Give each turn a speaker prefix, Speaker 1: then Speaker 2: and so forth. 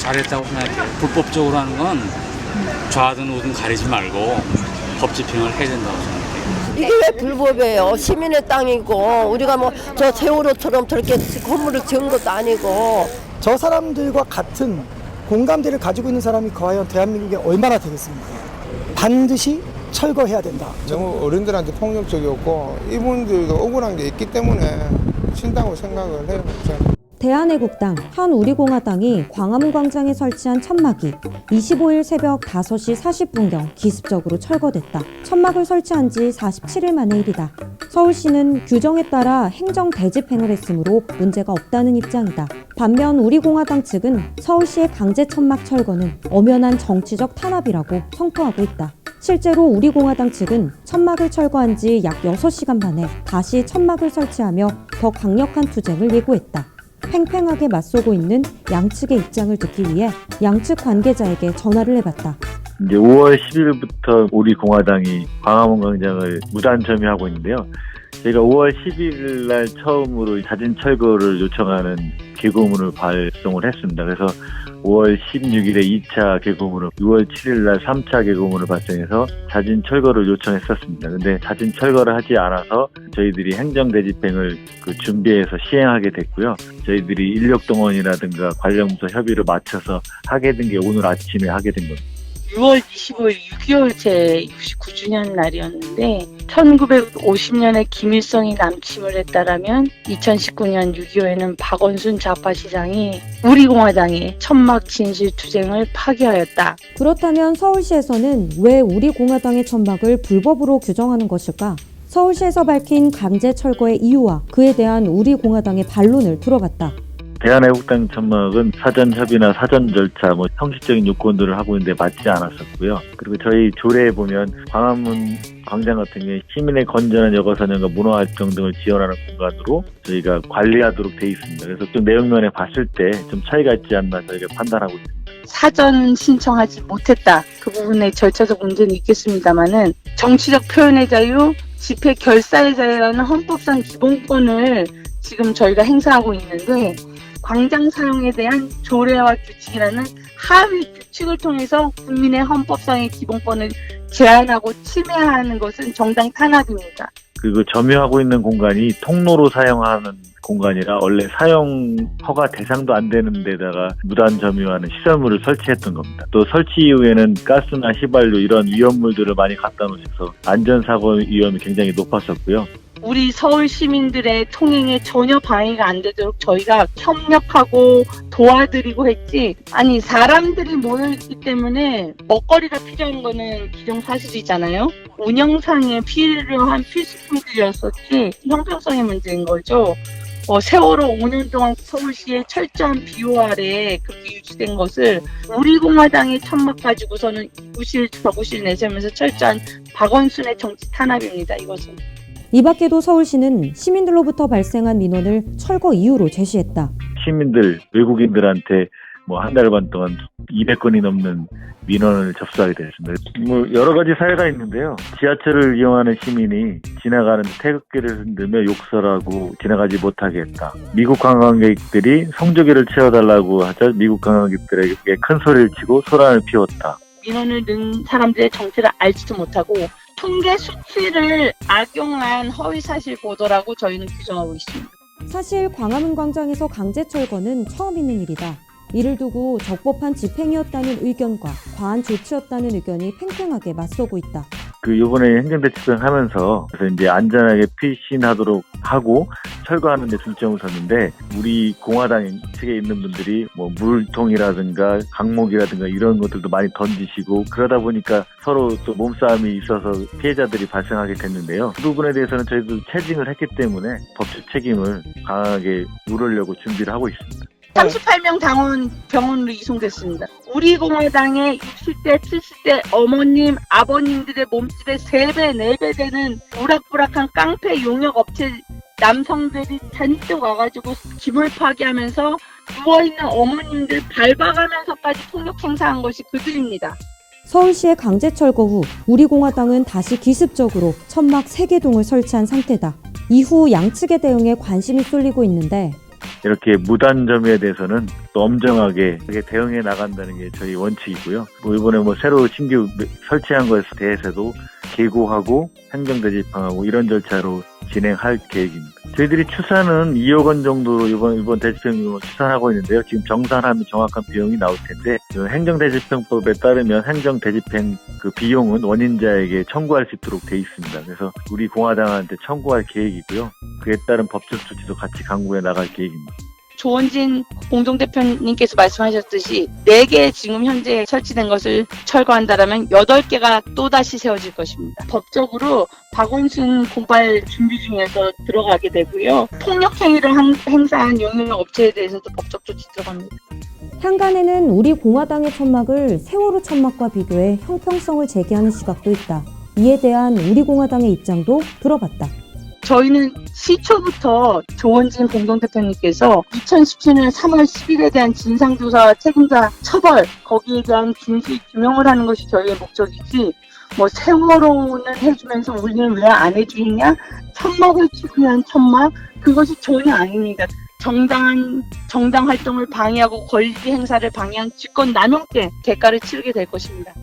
Speaker 1: 잘했다고 생각해. 불법적으로 하는 건 좌든 우든 가리지 말고 법 집행을 해야 된다고 생각해요.
Speaker 2: 이게 왜 불법이에요? 시민의 땅이고 우리가 뭐 저 세월호처럼 저렇게 건물을 지은 것도 아니고.
Speaker 3: 저 사람들과 같은 공감대를 가지고 있는 사람이 과연 대한민국에 얼마나 되겠습니까? 반드시 철거해야 된다.
Speaker 4: 너무 어른들한테 폭력적이었고 이분들도 억울한 게 있기 때문에 친다고 생각을 해요. 저는.
Speaker 5: 대한애국당, 한우리공화당이 광화문 광장에 설치한 천막이 25일 새벽 5시 40분경 기습적으로 철거됐다. 천막을 설치한 지 47일 만의 일이다. 서울시는 규정에 따라 행정 대집행을 했으므로 문제가 없다는 입장이다. 반면 우리공화당 측은 서울시의 강제 천막 철거는 엄연한 정치적 탄압이라고 성토하고 있다. 실제로 우리공화당 측은 천막을 철거한 지 약 6시간 만에 다시 천막을 설치하며 더 강력한 투쟁을 예고했다. 팽팽하게 맞서고 있는 양측의 입장을 듣기 위해 양측 관계자에게 전화를 해봤다.
Speaker 6: 이제 5월 10일부터 우리 공화당이 광화문 광장을 무단 점유하고 있는데요. 저희가 5월 10일 날 처음으로 자진 철거를 요청하는 계고문을 발송을 했습니다. 그래서 5월 16일에 2차 계고문을, 6월 7일 날 3차 계고문을 발송해서 자진 철거를 요청했었습니다. 근데 자진 철거를 하지 않아서 저희들이 행정대집행을 준비해서 시행하게 됐고요. 저희들이 인력동원이라든가 관련 부서 협의를 맞춰서 하게 된 게 오늘 아침에 하게 된 겁니다.
Speaker 7: 6월 25일 6.25 제 69주년 날이었는데 1950년에 김일성이 남침을 했다라면 2019년 6.25에는 박원순 좌파시장이 우리공화당의 천막 진실투쟁을 파기하였다.
Speaker 5: 그렇다면 서울시에서는 왜 우리공화당의 천막을 불법으로 규정하는 것일까? 서울시에서 밝힌 강제 철거의 이유와 그에 대한 우리공화당의 반론을 들어봤다.
Speaker 6: 대한애국당 천막은 사전 협의나 사전 절차, 형식적인 요건들을 하고 있는데 맞지 않았었고요. 그리고 저희 조례에 보면 광화문 광장 같은 경우에 시민의 건전한 여가사냥과 문화활동 등을 지원하는 공간으로 저희가 관리하도록 돼 있습니다. 그래서 좀 내용면에 봤을 때 좀 차이가 있지 않나 저희가 판단하고 있습니다.
Speaker 7: 사전 신청하지 못했다. 그 부분에 절차적 문제는 있겠습니다만은 정치적 표현의 자유, 집회 결사의 자유라는 헌법상 기본권을 지금 저희가 행사하고 있는데 광장 사용에 대한 조례와 규칙이라는 하위 규칙을 통해서 국민의 헌법상의 기본권을 제한하고 침해하는 것은 정당 탄압입니다.
Speaker 6: 그리고 점유하고 있는 공간이 통로로 사용하는 공간이라 원래 사용 허가 대상도 안 되는 데다가 무단 점유하는 시설물을 설치했던 겁니다. 또 설치 이후에는 가스나 휘발유 이런 위험물들을 많이 갖다 놓으셔서 안전사고 위험이 굉장히 높았었고요.
Speaker 7: 우리 서울 시민들의 통행에 전혀 방해가 안 되도록 저희가 협력하고 도와드리고 했지. 아니 사람들이 모여있기 때문에 먹거리가 필요한 거는 기정사실이잖아요. 운영상에 필요한 필수품들이었었지 형평성의 문제인 거죠. 세월호 5년 동안 서울시의 철저한 비호 아래 그렇게 유지된 것을 우리공화당의 천막 가지고서는 이 구실 저 구실 내세우면서 철저한 박원순의 정치 탄압입니다. 이것은.
Speaker 5: 이 밖에도 서울시는 시민들로부터 발생한 민원을 철거 이유로 제시했다.
Speaker 6: 시민들, 외국인들한테 한 달 반 동안 200건이 넘는 민원을 접수하게 됐습니다. 여러 가지 사례가 있는데요. 지하철을 이용하는 시민이 지나가는 태극기를 흔들며 욕설하고 지나가지 못하게 했다. 미국 관광객들이 성조기를 채워달라고 하자 미국 관광객들에게 큰 소리를 치고 소란을 피웠다.
Speaker 7: 민원을 넣은 사람들의 정체를 알지도 못하고 통계 수치를 악용한 허위사실 보도라고 저희는 규정하고 있습니다.
Speaker 5: 사실 광화문 광장에서 강제 철거는 처음 있는 일이다. 이를 두고 적법한 집행이었다는 의견과 과한 조치였다는 의견이 팽팽하게 맞서고 있다.
Speaker 6: 이번에 행정대집행하면서 그래서 이제 안전하게 피신하도록 하고 철거하는 데 중점을 뒀는데 우리 공화당 측에 있는 분들이 물통이라든가 강목이라든가 이런 것들도 많이 던지시고 그러다 보니까 서로 또 몸싸움이 있어서 피해자들이 발생하게 됐는데요. 그 부분에 대해서는 저희도 체증을 했기 때문에 법적 책임을 강하게 물으려고 준비를 하고 있습니다.
Speaker 7: 38명 당원 병원으로 이송됐습니다. 우리 공화당의 60대, 70대 어머님, 아버님들의 몸집의 3배, 4배 되는 우락부락한 깡패 용역 업체 남성들이 잔뜩 와가지고 기물 파괴하면서 누워있는 어머님들 밟아가면서까지 폭력 행사한 것이 그들입니다.
Speaker 5: 서울시의 강제 철거 후 우리공화당은 다시 기습적으로 천막 3개 동을 설치한 상태다. 이후 양측의 대응에 관심이 쏠리고 있는데
Speaker 6: 이렇게 무단점유에 대해서는 또 엄정하게 대응해 나간다는 게 저희 원칙이고요. 이번에 새로 신규 설치한 것에 대해서도 계고하고 행정대집행하고 이런 절차로 진행할 계획입니다. 저희들이 추산은 2억 원 정도로 이번 대집행 추산하고 있는데요. 지금 정산하면 정확한 비용이 나올 텐데 행정대집행법에 따르면 행정대집행 그 비용은 원인자에게 청구할 수 있도록 돼 있습니다. 그래서 우리 공화당한테 청구할 계획이고요. 그에 따른 법적 조치도 같이 강구해 나갈 계획입니다.
Speaker 7: 조원진 공동대표님께서 말씀하셨듯이 4개 지금 현재 설치된 것을 철거한다라면 8개가 또다시 세워질 것입니다. 법적으로 박원순 고발 준비 중에서 들어가게 되고요. 폭력행위를 행사한 용역 업체에 대해서도 법적 조치 들어갑니다.
Speaker 5: 향간에는 우리 공화당의 천막을 세월호 천막과 비교해 형평성을 제기하는 시각도 있다. 이에 대한 우리 공화당의 입장도 들어봤다.
Speaker 7: 저희는 시초부터 조원진 공동대표님께서 2017년 3월 10일에 대한 진상조사 책임자 처벌 거기에 대한 진실 규명을 하는 것이 저희의 목적이지 세월호는 해주면서 우리는 왜 안 해주느냐 천막을 치기 위한 천막 그것이 전혀 아닙니다. 정당 활동을 방해하고 권리 행사를 방해한 직권 남용죄 대가를 치르게 될 것입니다.